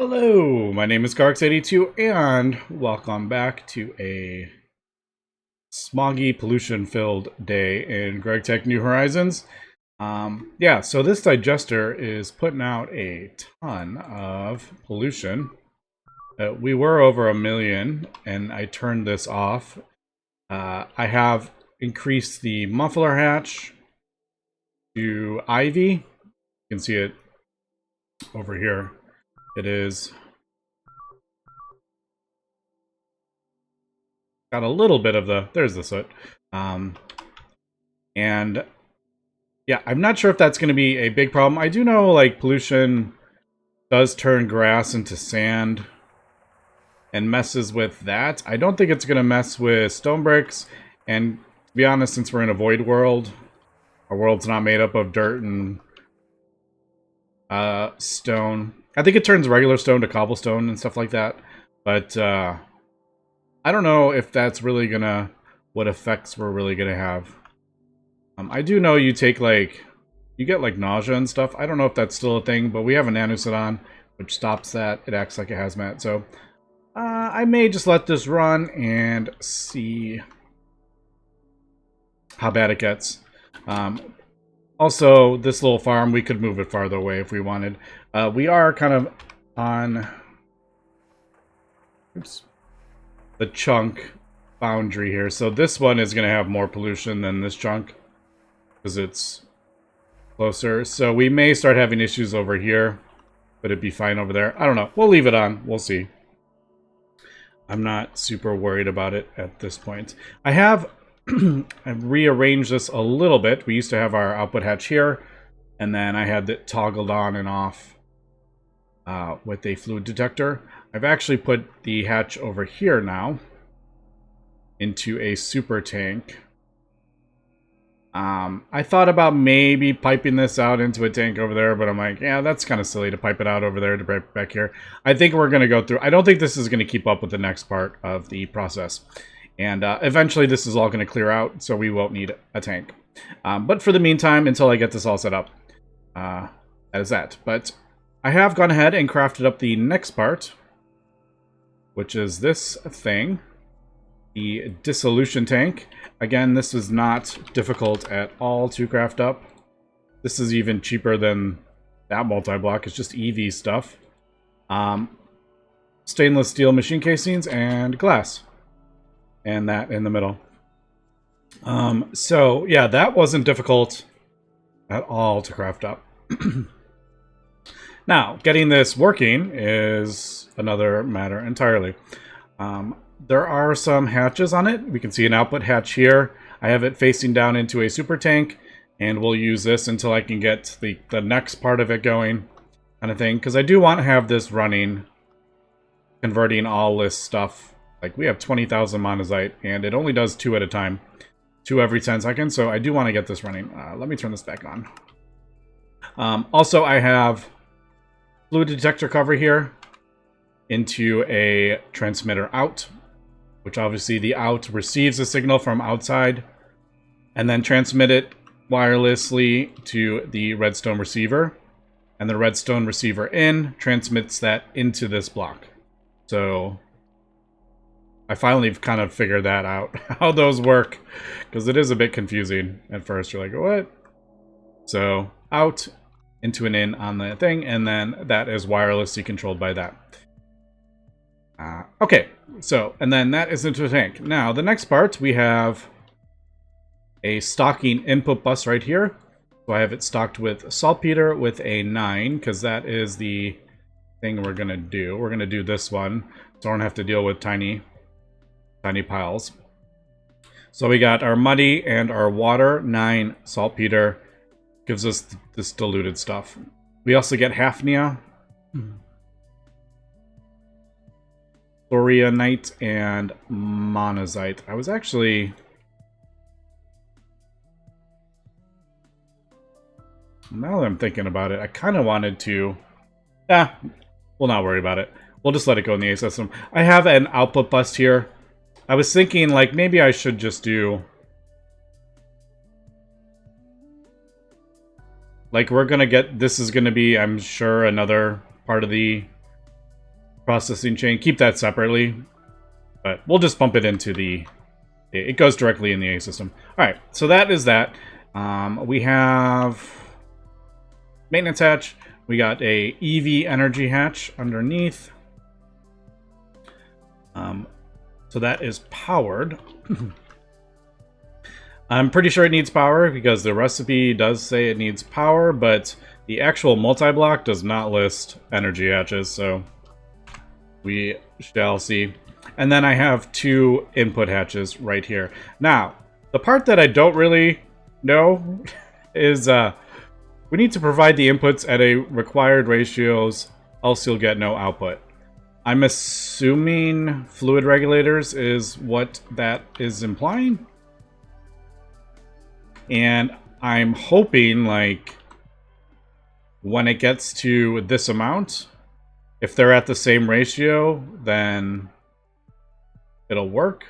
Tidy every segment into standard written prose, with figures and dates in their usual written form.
Hello, my name is GregTech, and welcome back to a smoggy, pollution-filled day in GregTech New Horizons. Yeah, so this digester is putting out a ton of pollution. We were over 1 million, and I turned this off. I have increased the muffler hatch to Ivy. You can see it over here. It is got a little bit of there's the soot. And yeah, I'm not sure if that's going to be a big problem. I do know, like, pollution does turn grass into sand and messes with that. I don't think it's going to mess with stone bricks. And to be honest, since we're in a void world, our world's not made up of dirt and stone. I think it turns regular stone to cobblestone and stuff like that. But I don't know if that's really going to, what effects we're really going to have. I do know you take, like, you get, like, nausea and stuff. I don't know if that's still a thing, but we have a nanoset on, which stops that. It acts like a hazmat. So I may just let this run and see how bad it gets. Also, this little farm, we could move it farther away if we wanted. We are kind of on the chunk boundary here. So this one is going to have more pollution than this chunk, because it's closer. So we may start having issues over here, but it'd be fine over there. I don't know. We'll leave it on. We'll see. I'm not super worried about it at this point. I have I've rearranged this a little bit. We used to have our output hatch here, and then I had it toggled on and off with a fluid detector. I've actually put the hatch over here now into a super tank. I thought about maybe piping this out into a tank over there, but I'm like, yeah, that's kind of silly to pipe it out over there to pipe back here. I think we're going to go through. I don't think this is going to keep up with the next part of the process. And eventually this is all going to clear out, so we won't need a tank. But for the meantime, until I get this all set up, that is that. But I have gone ahead and crafted up the next part, which is this thing. The Dissolution tank. Again, this is not difficult at all to craft up. This is even cheaper than that multi-block. It's just EV stuff. Stainless steel machine casings and glass. And that in the middle. So, yeah, that wasn't difficult at all to craft up. Now, getting this working is another matter entirely. There are some hatches on it. We can see an output hatch here. I have it facing down into a super tank, and we'll use this until I can get the next part of it going, kind of thing. Because I do want to have this running, converting all this stuff. Like, we have 20,000 monazite, and it only does 2 at a time. 2 every 10 seconds, so I do want to get this running. Let me turn this back on. Also, I have fluid detector cover here into a transmitter out, which obviously the out receives a signal from outside and then transmit it wirelessly to the redstone receiver. And the redstone receiver in transmits that into this block. So I finally kind of figured that out, how those work, because it is a bit confusing at first. You're like, what? So out into an in on the thing, and then that is wirelessly controlled by that. Okay, so, and then that is into a tank. Now, the next part, we have a stocking input bus right here. So I have it stocked with saltpeter with a 9, because that is the thing we're going to do. We're going to do this one, so I don't have to deal with tiny piles. So we got our muddy and our water, 9 saltpeter, gives us this diluted stuff. We also get hafnia. Thoriumite and monazite. I was actually... Now that I'm thinking about it, I kind of wanted to... we'll not worry about it. We'll just let it go in the A system. I have an output bus here. I was thinking, like, maybe I should just do... Like, we're gonna get... This is gonna be, I'm sure, another part of the processing chain. Keep that separately, but we'll just bump it into the... It goes directly in the A system. All right, so that is that. We have maintenance hatch. We got a EV energy hatch underneath. So that is powered. I'm pretty sure it needs power because the recipe does say it needs power, but the actual multi-block does not list energy hatches, so we shall see. And then I have 2 input hatches right here. Now, the part that I don't really know is we need to provide the inputs at a required ratios, else you'll get no output. I'm assuming fluid regulators is what that is implying. And I'm hoping, like, when it gets to this amount, if they're at the same ratio, then it'll work.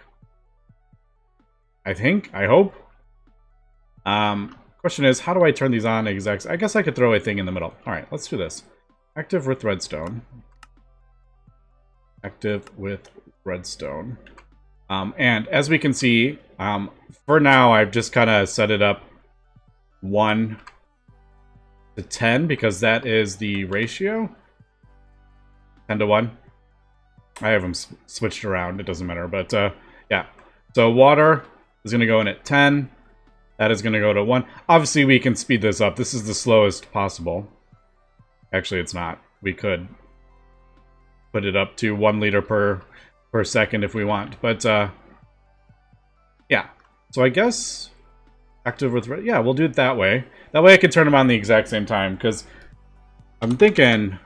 I think. I hope. Question is, how do I turn these on exactly? I guess I could throw a thing in the middle. All right, let's do this. Active with redstone. Active with redstone. And as we can see, for now, I've just kind of set it up 1 to 10 because that is the ratio. 10 to 1. I have them switched around. It doesn't matter. But yeah. So water is going to go in at 10. That is going to go to 1. Obviously, we can speed this up. This is the slowest possible. Actually, it's not. We could put it up to 1 liter per second if we want. But yeah. So I guess active with... Yeah, we'll do it that way. That way I can turn them on the exact same time. Because I'm thinking...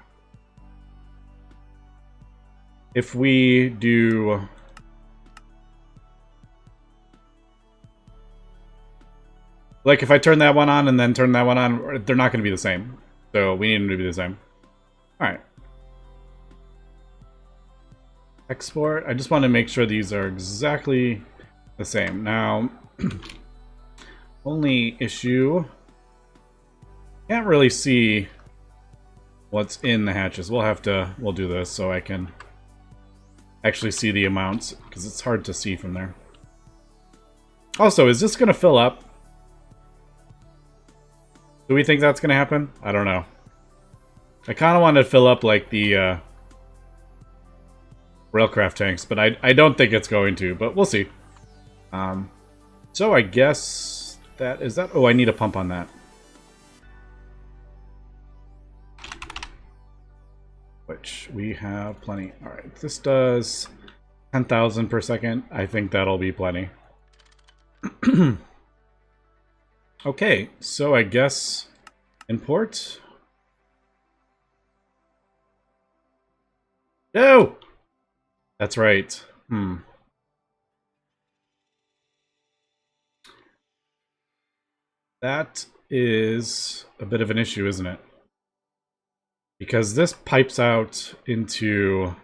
if we do... like, if I turn that one on and then turn that one on, they're not going to be the same. So we need them to be the same. Alright. Export. I just want to make sure these are exactly the same. Now, only issue... can't really see what's in the hatches. We'll do this so I can actually see the amounts, because it's hard to see from there. Also, is this going to fill up? Do we think that's going to happen? I don't know. I kind of want to fill up like the railcraft tanks, but I don't think it's going to, but we'll see. So I guess that is that. Oh, I need a pump on that. Which we have plenty. All right, this does 10,000 per second. I think that'll be plenty. Okay, so I guess import. No! That's right. That is a bit of an issue, isn't it? Because this pipes out into...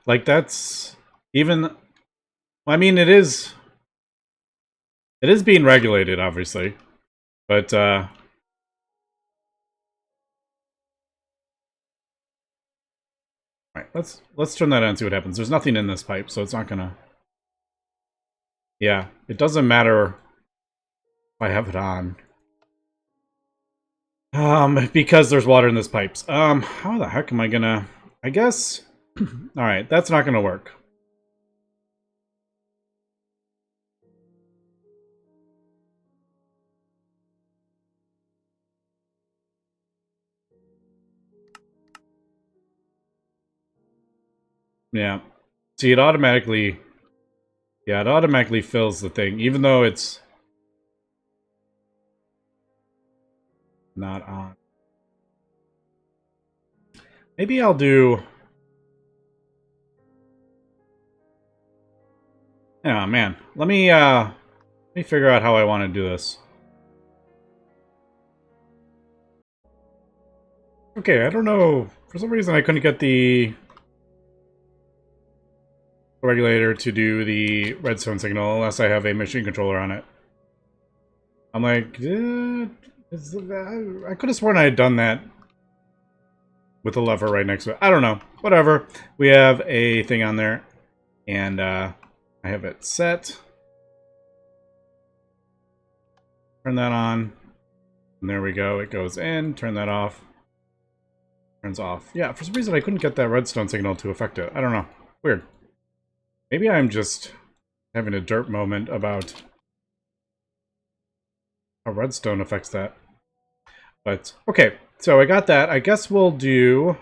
like, that's... even... I mean, it is being regulated, obviously. But, alright, let's turn that on and see what happens. There's nothing in this pipe, so it's not gonna... yeah, it doesn't matter if I have it on. Because there's water in this pipes. How the heck am I gonna... I guess... alright, that's not gonna work. Yeah. See, it automatically... yeah, it automatically fills the thing, even though it's not on. Maybe I'll do... oh, man. Let me figure out how I want to do this. Okay, I don't know. For some reason, I couldn't get the regulator to do the redstone signal unless I have a machine controller on it. I'm like, I could have sworn I had done that with a lever right next to it. I don't know. Whatever. We have a thing on there, and I have it set. Turn that on. And there we go. It goes in. Turn that off. Turns off. Yeah, for some reason I couldn't get that redstone signal to affect it. I don't know. Weird. Maybe I'm just having a derp moment about how redstone affects that. But, okay. So I got that. I guess we'll do...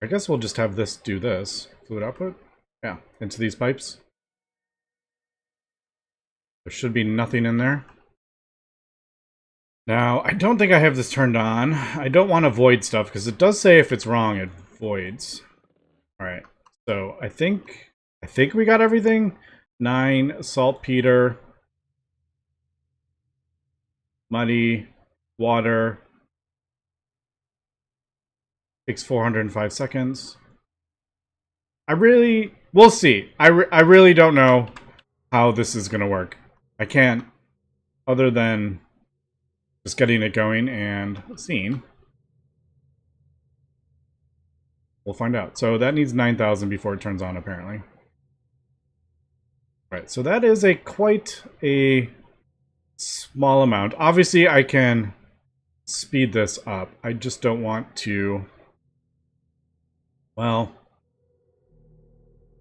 I guess we'll just have this do this. Fluid output? Yeah, into these pipes. There should be nothing in there. Now, I don't think I have this turned on. I don't want to void stuff, because it does say if it's wrong, it voids. Alright, so I think we got everything. 9, saltpeter, muddy, water. Takes 405 seconds. We'll see. I really don't know how this is going to work. I can't, other than just getting it going and seeing. We'll find out. So that needs 9,000 before it turns on, apparently. Right, so that is quite a small amount. Obviously, I can speed this up. I just don't want to... Well,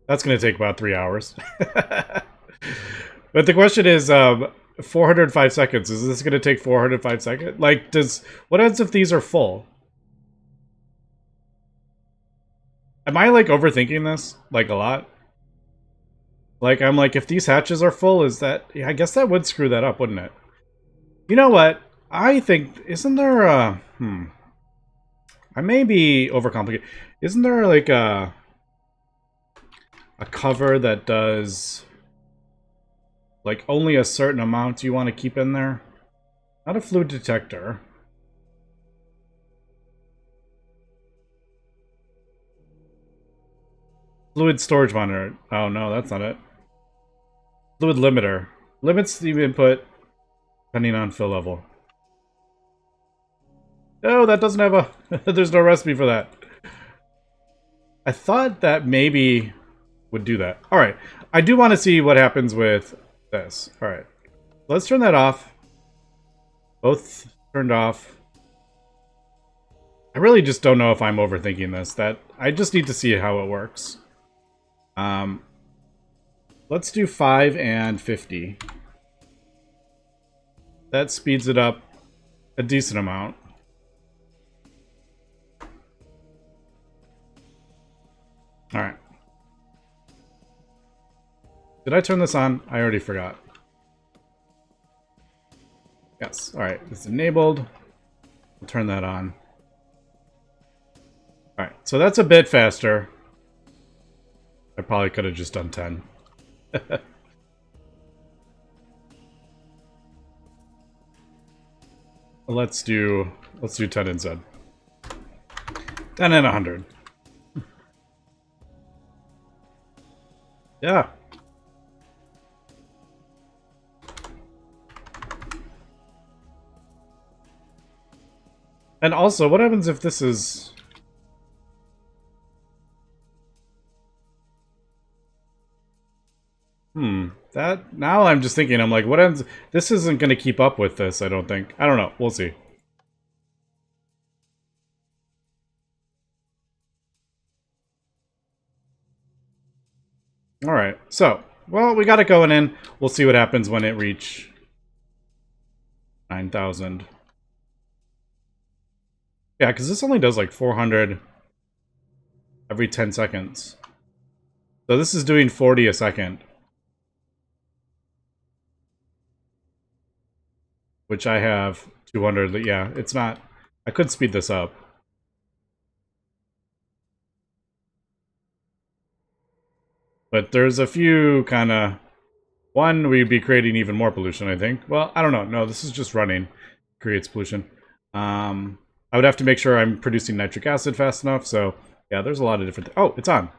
that's going to take about 3 hours. But the question is, 405 seconds. Is this going to take 405 seconds? Like, what happens if these are full? Am I, like, overthinking this? Like, a lot? Like, I'm like, if these hatches are full, is that... Yeah, I guess that would screw that up, wouldn't it? You know what? I think... Isn't there a... I may be overcomplicated. Isn't there, like, a cover that does... Like, only a certain amount you want to keep in there? Not a fluid detector. Fluid storage monitor. Oh, no, that's not it. Fluid limiter. Limits the input depending on fill level. No, that doesn't have a... There's no recipe for that. I thought that maybe would do that. Alright, I do want to see what happens with this. Alright, let's turn that off. Both turned off. I really just don't know if I'm overthinking this. I just need to see how it works. Let's do 5 and 50. That speeds it up a decent amount. Alright. Did I turn this on? I already forgot. Yes. Alright, it's enabled. We'll turn that on. Alright, so that's a bit faster. I probably could have just done 10. Let's do 10 instead. 10 and 100. Yeah. And also, what happens if this is... That... Now I'm just thinking, I'm like, what happens... This isn't going to keep up with this, I don't think. I don't know. We'll see. Alright, so... Well, we got it going in. We'll see what happens when it reach 9,000. Yeah, because this only does like 400 every 10 seconds. So this is doing 40 a second. Which I have 200. Yeah, it's not... I could speed this up. But there's a few kind of... One, we'd be creating even more pollution, I think. Well, I don't know. No, this is just running. Creates pollution. I would have to make sure I'm producing nitric acid fast enough, so yeah, there's a lot of different... Oh, it's on.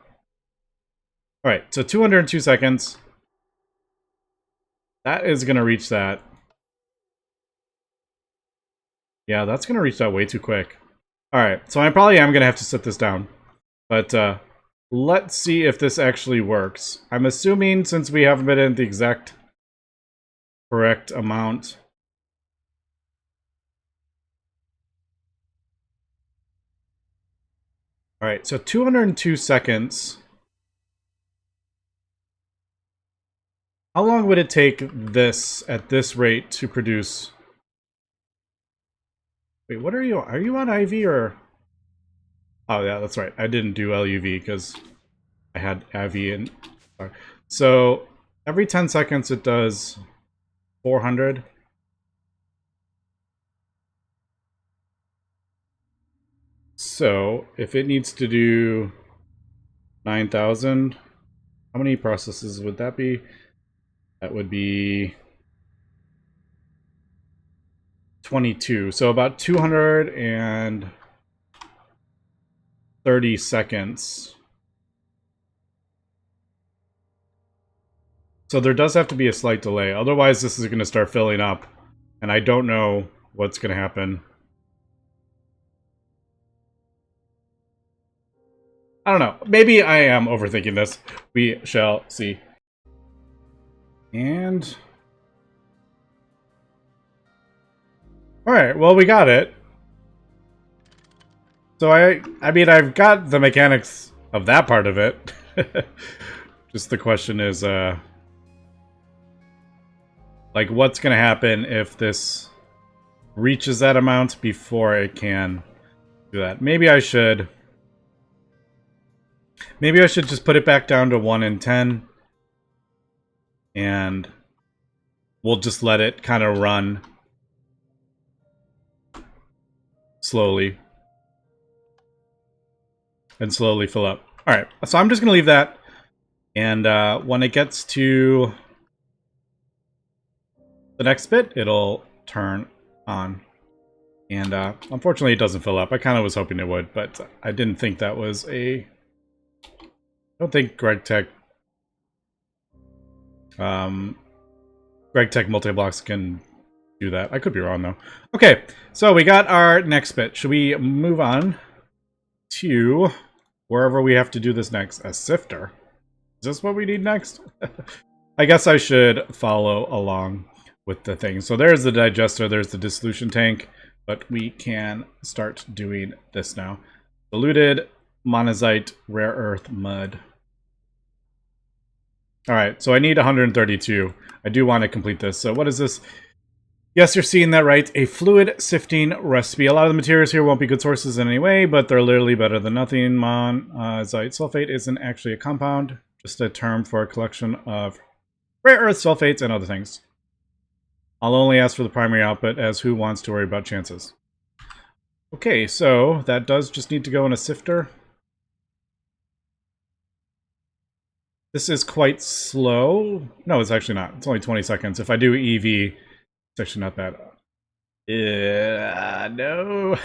Alright, so 202 seconds. That is going to reach that. Yeah, that's going to reach that way too quick. Alright, so I probably am going to have to set this down. But let's see if this actually works. I'm assuming since we haven't been in the exact correct amount. Alright, so 202 seconds. How long would it take this, at this rate, to produce? Wait, what are you? Are you on IV or? Oh yeah, that's right. I didn't do LUV because I had IV in. So every 10 seconds it does 400. So if it needs to do 9,000, how many processes would that be? That would be 22. So about 230 seconds. So there does have to be a slight delay. Otherwise, this is going to start filling up. And I don't know what's going to happen. I don't know. Maybe I am overthinking this. We shall see. And... Alright, well, we got it. So I mean, I've got the mechanics of that part of it. Just the question is, like, what's going to happen if this reaches that amount before it can do that? Maybe I should just put it back down to 1 in 10. And we'll just let it kind of run slowly. And slowly fill up. Alright, so I'm just going to leave that. And when it gets to the next bit, it'll turn on. And unfortunately, it doesn't fill up. I kind of was hoping it would, but I didn't think that was a... I don't think GregTech... GregTech multiblocks can do that. I could be wrong, though. Okay, so we got our next bit. Should we move on to wherever we have to do this next? A sifter. Is this what we need next? I guess I should follow along with the thing. So there's the digester, there's the dissolution tank, but we can start doing this now. Diluted, monazite, rare earth, mud. Alright, so I need 132. I do want to complete this. So what is this? Yes, you're seeing that right. A fluid sifting recipe. A lot of the materials here won't be good sources in any way, but they're literally better than nothing. Monazite sulfate isn't actually a compound, just a term for a collection of rare earth sulfates and other things. I'll only ask for the primary output, as who wants to worry about chances? Okay, so that does just need to go in a sifter. This is quite slow. No, it's actually not. It's only 20 seconds. If I do EV, it's actually not bad. No.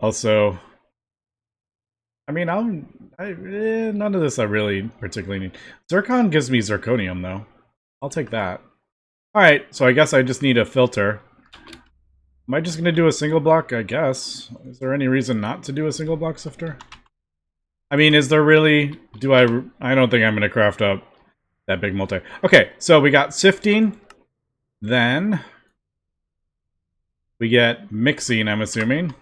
Also, I mean, none of this I really particularly need. Zircon gives me zirconium, though. I'll take that. Alright, so I guess I just need a filter. Am I just going to do a single block? I guess. Is there any reason not to do a single block sifter? I mean, is there really... I don't think I'm going to craft up that big multi. Okay, so we got sifting. Then we get mixing, I'm assuming.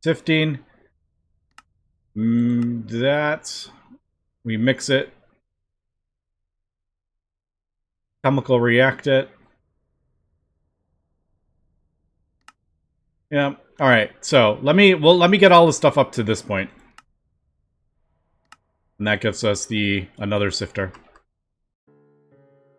Sifting. That. We mix it. Chemical react it. Yeah. All right. So let me get all the stuff up to this point, and that gets us another sifter.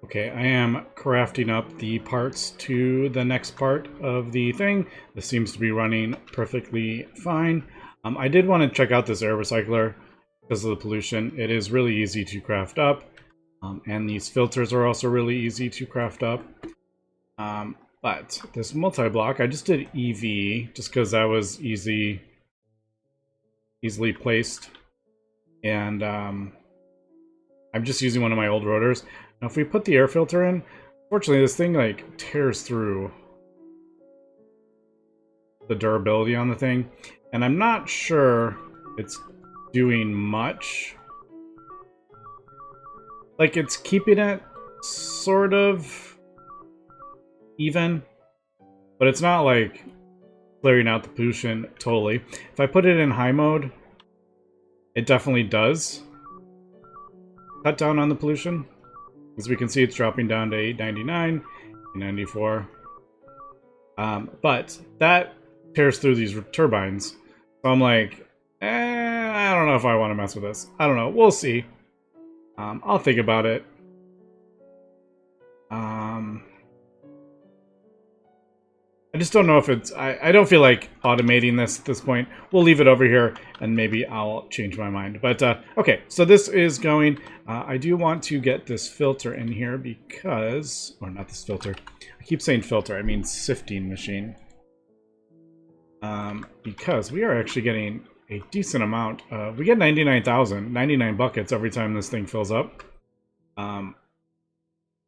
Okay, I am crafting up the parts to the next part of the thing. This seems to be running perfectly fine. I did want to check out this air recycler because of the pollution. It is really easy to craft up. And these filters are also really easy to craft up. But this multi-block, I just did EV just because that was easily placed. And I'm just using one of my old rotors. Now if we put the air filter in, fortunately this thing like tears through the durability on the thing, and I'm not sure it's doing much. Like, it's keeping it sort of even, but it's not like clearing out the pollution totally. If I put it in high mode, it definitely does cut down on the pollution. As we can see, it's dropping down to 899, 894. But that tears through these turbines. So I'm like, I don't know if I want to mess with this. I don't know. We'll see. I'll think about it. I just don't know if it's... I don't feel like automating this at this point. We'll leave it over here, and maybe I'll change my mind. But, okay, so this is going... I do want to get this filter in here because... Or not this filter. I keep saying filter. I mean sifting machine. Because we are actually getting a decent amount. We get 99 buckets every time this thing fills up.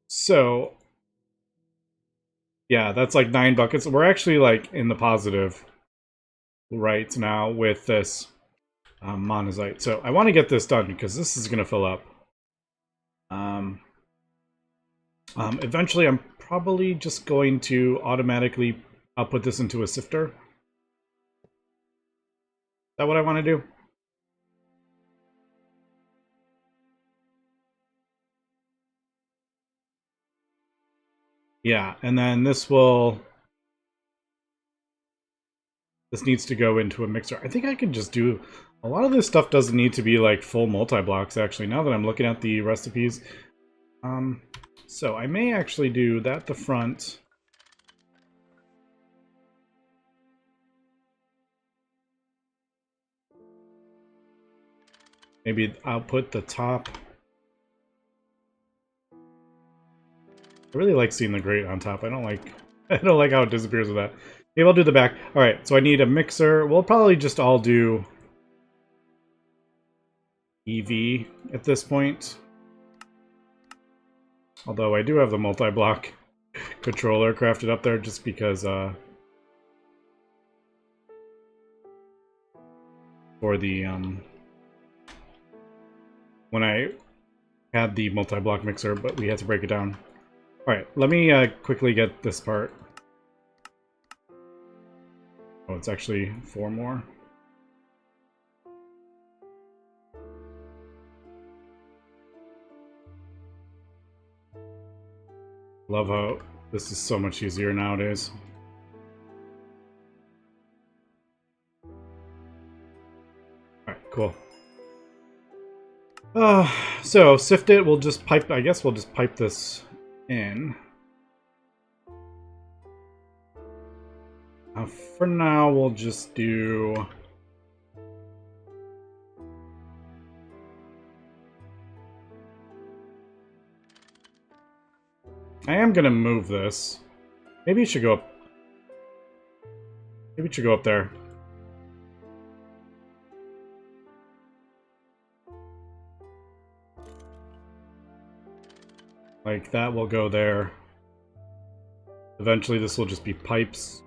So... Yeah, that's like 9 buckets. We're actually like in the positive right now with this monazite. So I want to get this done because this is going to fill up. Eventually, I'm probably just going to automatically put this into a sifter. Is that what I want to do? Yeah, and then this needs to go into a mixer. I think I could just do... A lot of this stuff doesn't need to be like full multi-blocks, actually, now that I'm looking at the recipes. So I may actually do that at the front. Maybe I'll put the top... I really like seeing the grate on top. I don't like how it disappears with that. Maybe I'll do the back. Alright, so I need a mixer. We'll probably just all do EV at this point. Although I do have the multi-block controller crafted up there just because for the when I had the multi-block mixer, but we had to break it down. Alright, let me quickly get this part. Oh, it's actually 4 more. Love how this is so much easier nowadays. Alright, cool. So, sift it, we'll just pipe, I guess we'll just pipe this in. For now, we'll just do... I am gonna move this. Maybe it should go up... Maybe it should go up there. Like, that will go there. Eventually, this will just be pipes.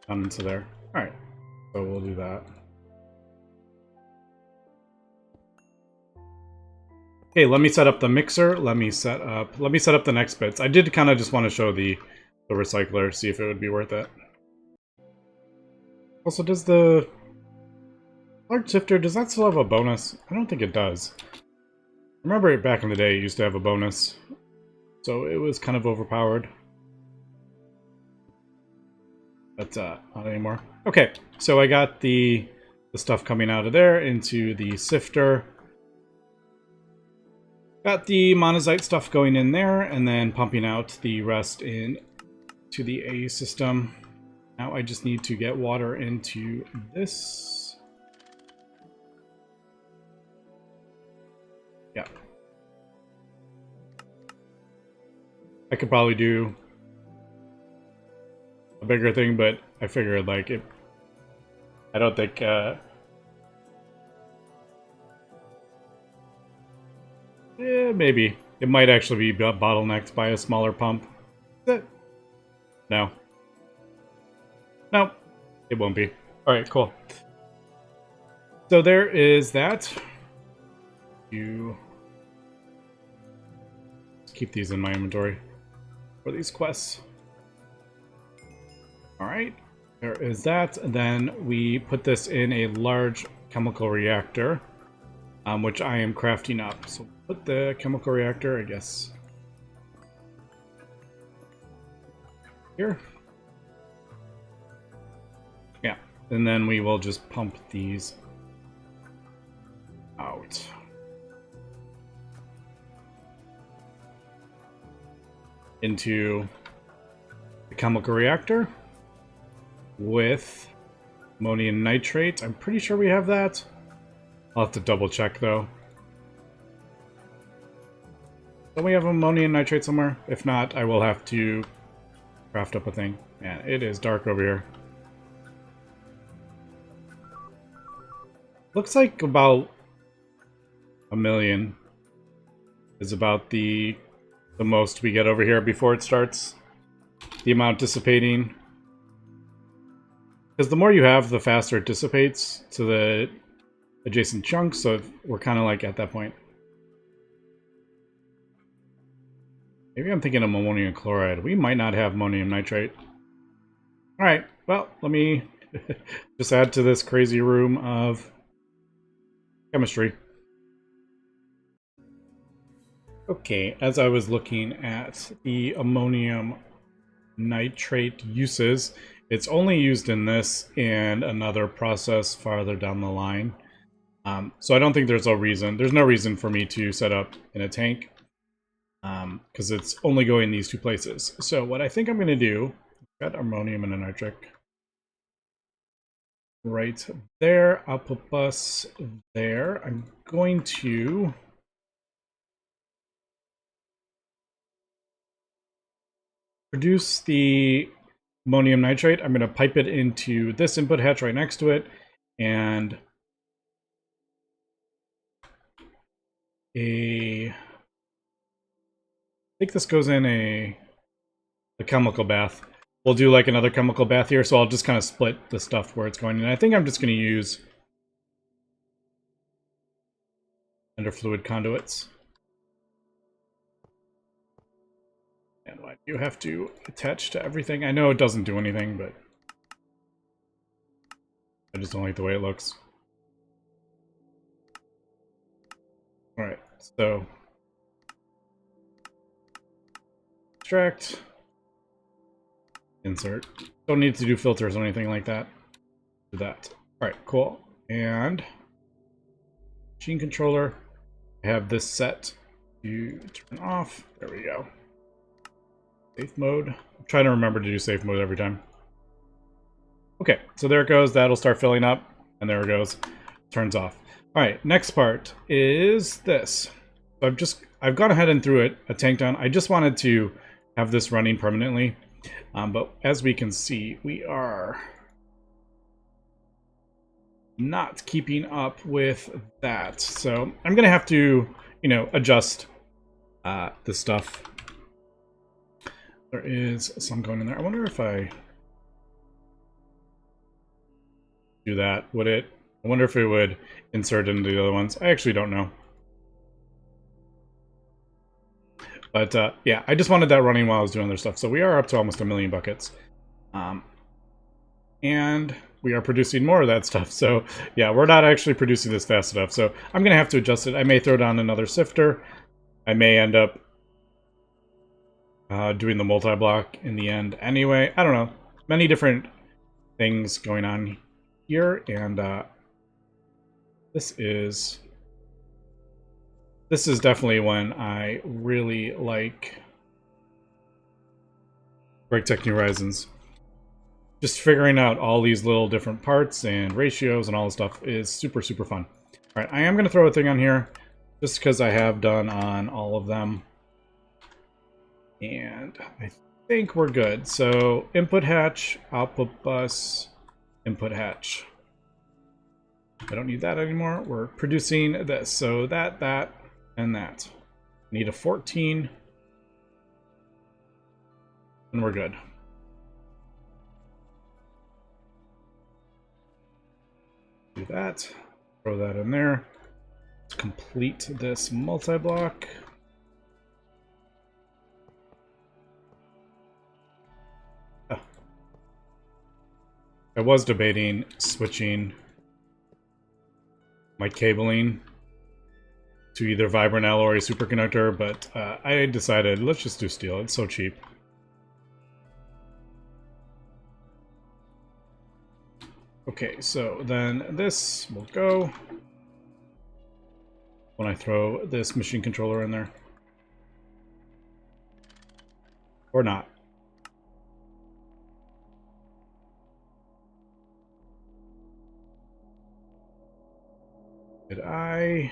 Down into there. Alright. So we'll do that. Okay, let me set up the mixer. Let me set up the next bits. I did kind of just want to show the recycler, see if it would be worth it. Also, does the large sifter, does that still have a bonus? I don't think it does. I remember back in the day it used to have a bonus, so it was kind of overpowered. But not anymore. Okay, so I got the stuff coming out of there into the sifter. Got the monazite stuff going in there, and then pumping out the rest in to the A system. Now I just need to get water into this. Yeah. I could probably do a bigger thing, but I figured like it. I don't think. Maybe it might actually be bottlenecked by a smaller pump. No. No, it won't be. All right, cool. So there is that. You keep these in my inventory for these quests. All right, there is that. Then we put this in a large chemical reactor, which I am crafting up. So put the chemical reactor, I guess, here. Yeah, and then we will just pump these out. Into the chemical reactor with ammonium nitrate. I'm pretty sure we have that. I'll have to double check though. Don't we have ammonium nitrate somewhere? If not, I will have to craft up a thing. Man, it is dark over here. Looks like about 1 million is about the most we get over here before it starts. The amount dissipating. Because the more you have, the faster it dissipates to the adjacent chunks, so we're kind of like at that point. Maybe I'm thinking of ammonium chloride. We might not have ammonium nitrate. Alright, well, let me just add to this crazy room of chemistry. Okay, as I was looking at the ammonium nitrate uses, it's only used in this and another process farther down the line. So I don't think there's no reason for me to set up in a tank, because it's only going these two places. So what I think I'm going to do, got ammonium and a nitric right there. I'll put bus there. I'm going to produce the ammonium nitrate. I'm going to pipe it into this input hatch right next to it, and I think this goes in a chemical bath. We'll do like another chemical bath here, so I'll just kind of split the stuff where it's going. And I think I'm just going to use underfluid conduits. And I do have to attach to everything. I know it doesn't do anything, but I just don't like the way it looks. Alright, so extract, insert. Don't need to do filters or anything like that. Do that. Alright, cool. And machine controller. I have this set to turn off. There we go. Safe mode. I'm trying to remember to do safe mode every time. Okay, so there it goes. That'll start filling up, and there it goes. Turns off. All right, next part is this. So I've gone ahead and threw a tank down. I just wanted to have this running permanently, but as we can see, we are not keeping up with that. So I'm gonna have to, adjust the stuff. There is some going in there. I wonder if I do that, would it? I wonder if it would insert into the other ones. I actually don't know. But yeah, I just wanted that running while I was doing other stuff. So we are up to almost 1 million buckets. And we are producing more of that stuff. So yeah, we're not actually producing this fast enough. So I'm going to have to adjust it. I may throw down another sifter. I may end up doing the multi-block in the end anyway. I don't know. Many different things going on here. And this is definitely when I really like GregTech New Horizons. Just figuring out all these little different parts and ratios and all this stuff is super, super fun. All right, I am going to throw a thing on here just because I have done on all of them. And I think we're good. So input hatch, output bus, input hatch. I don't need that anymore. We're producing this. So that, and that. Need a 14. And we're good. Do that. Throw that in there. Let's complete this multi-block. Oh. I was debating switching my cabling to either Viburnel or a superconductor, but I decided let's just do steel. It's so cheap. Okay, so then this will go when I throw this machine controller in there. Or not. Did I...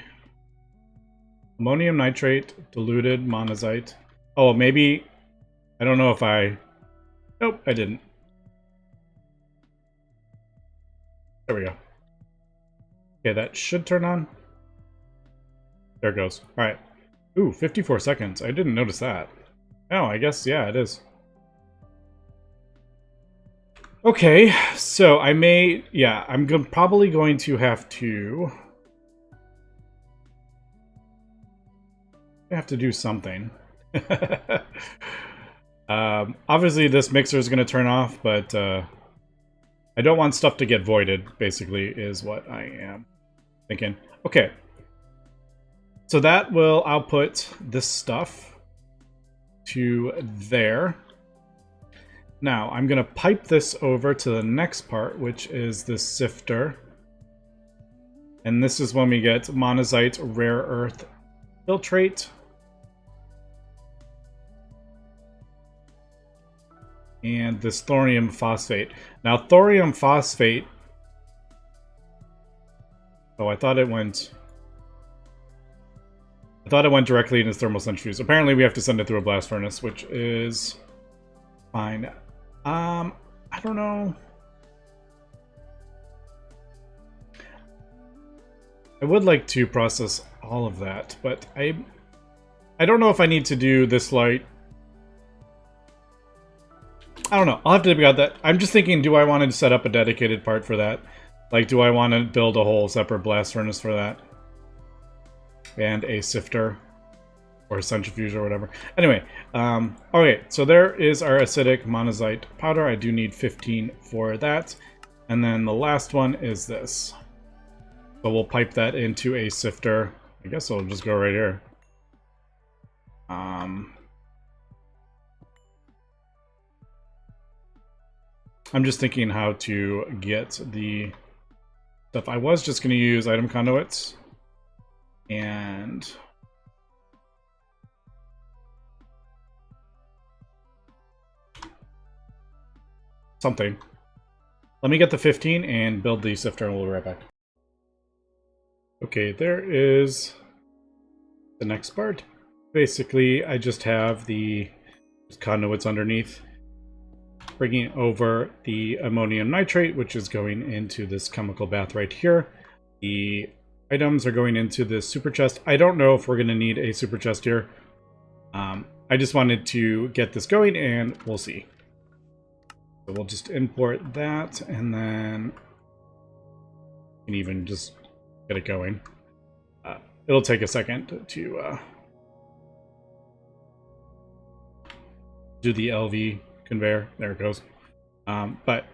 Ammonium nitrate, diluted monazite. Oh, maybe... I don't know if I... Nope, I didn't. There we go. Okay, that should turn on. There it goes. Alright. Ooh, 54 seconds. I didn't notice that. Oh, I guess, yeah, it is. Okay, so I may... Yeah, I'm probably going to have to... I have to do something. Obviously, this mixer is going to turn off, but I don't want stuff to get voided, basically, is what I am thinking. Okay. So that will output this stuff to there. Now, I'm going to pipe this over to the next part, which is the sifter. And this is when we get monazite rare earth filtrate. And this thorium phosphate. Now, thorium phosphate... Oh, I thought it went directly into thermal centrifuge. Apparently, we have to send it through a blast furnace, which is fine. I don't know. I would like to process all of that, but I don't know if I need to do this light. I don't know. I'll have to figure out that. I'm just thinking, do I want to set up a dedicated part for that? Like, do I want to build a whole separate blast furnace for that? And a sifter. Or a centrifuge or whatever. Anyway, okay, so there is our acidic monazite powder. I do need 15 for that. And then the last one is this. So we'll pipe that into a sifter. I guess I'll just go right here. I'm just thinking how to get the stuff. I was just going to use item conduits and something. Let me get the 15 and build the sifter and we'll be right back. Okay, there is the next part. Basically, I just have the conduits underneath, bringing over the ammonium nitrate, which is going into this chemical bath right here. The items are going into this super chest. I don't know if we're going to need a super chest here. I just wanted to get this going, and we'll see. So we'll just import that, and then we can even just get it going. It'll take a second to do the LV conveyor. There it goes. But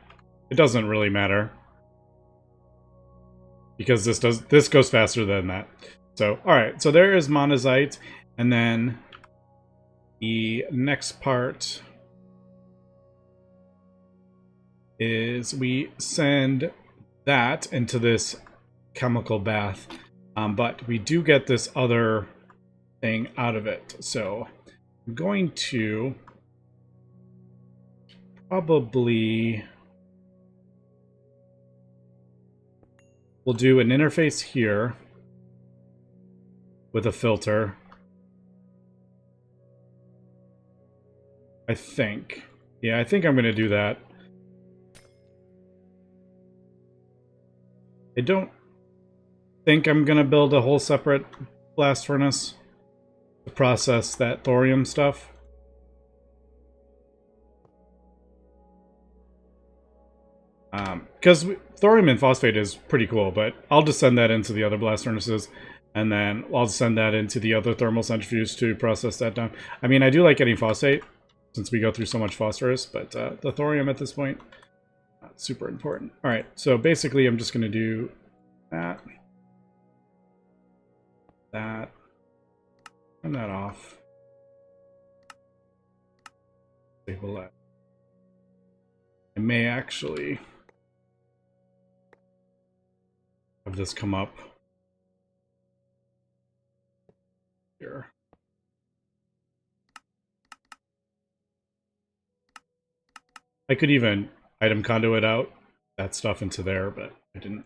it doesn't really matter because this goes faster than that. So all right, so there is monazite, and then the next part is we send that into this chemical bath, but we do get this other thing out of it. So I'm going to probably... We'll do an interface here with a filter. I think. Yeah, I think I'm going to do that. I don't think I'm going to build a whole separate blast furnace to process that thorium stuff. Because thorium and phosphate is pretty cool, but I'll just send that into the other blast furnaces, and then I'll send that into the other thermal centrifuge to process that down. I mean, I do like getting phosphate, since we go through so much phosphorus, but the thorium at this point, not super important. Alright, so basically I'm just going to do that, that, turn that off, disable that. I may actually have this come up here. I could even item conduit out that stuff into there, but I didn't.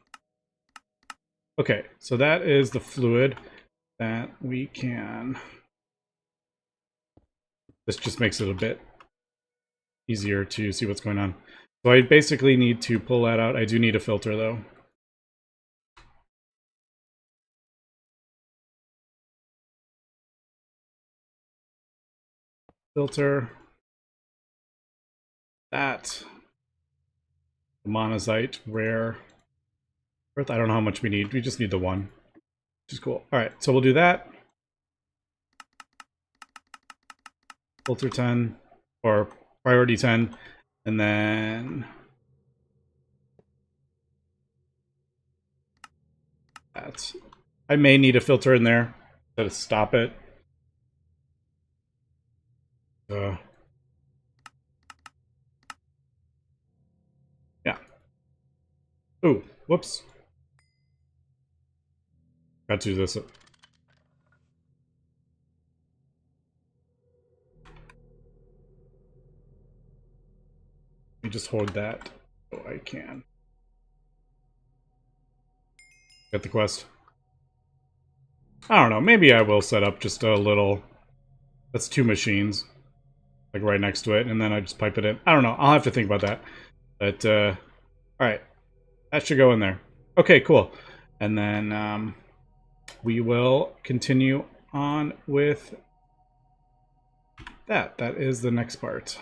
Okay, so that is the fluid that we can... This just makes it a bit easier to see what's going on. So I basically need to pull that out. I do need a filter though. Filter. That. The monazite, rare. Earth, I don't know how much we need. We just need the one, which is cool. Alright, so we'll do that. Filter 10, or priority 10, and then that. I may need a filter in there to stop it. Yeah. Ooh, whoops. Got to do this. Let me just hold that so I can get the quest. I don't know, maybe I will set up just a little... That's 2 machines. Like right next to it, and then I just pipe it in. I don't know, I'll have to think about that. But, alright. That should go in there. Okay, cool. And then, we will continue on with that. That is the next part.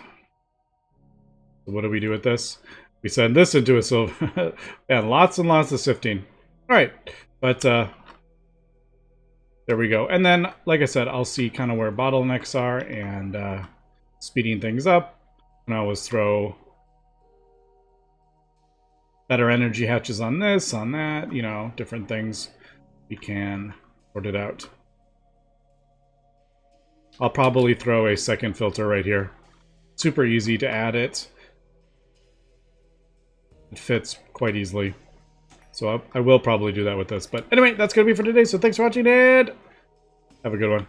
So what do we do with this? We send this into a silver. And lots and lots of sifting. Alright, but, there we go. And then, like I said, I'll see kind of where bottlenecks are and speeding things up. And I always throw better energy hatches on this, on that, you know, different things. We can sort it out. I'll probably throw a second filter right here. Super easy to add it. It fits quite easily. So I will probably do that with this. But anyway, that's going to be for today. So thanks for watching and have a good one.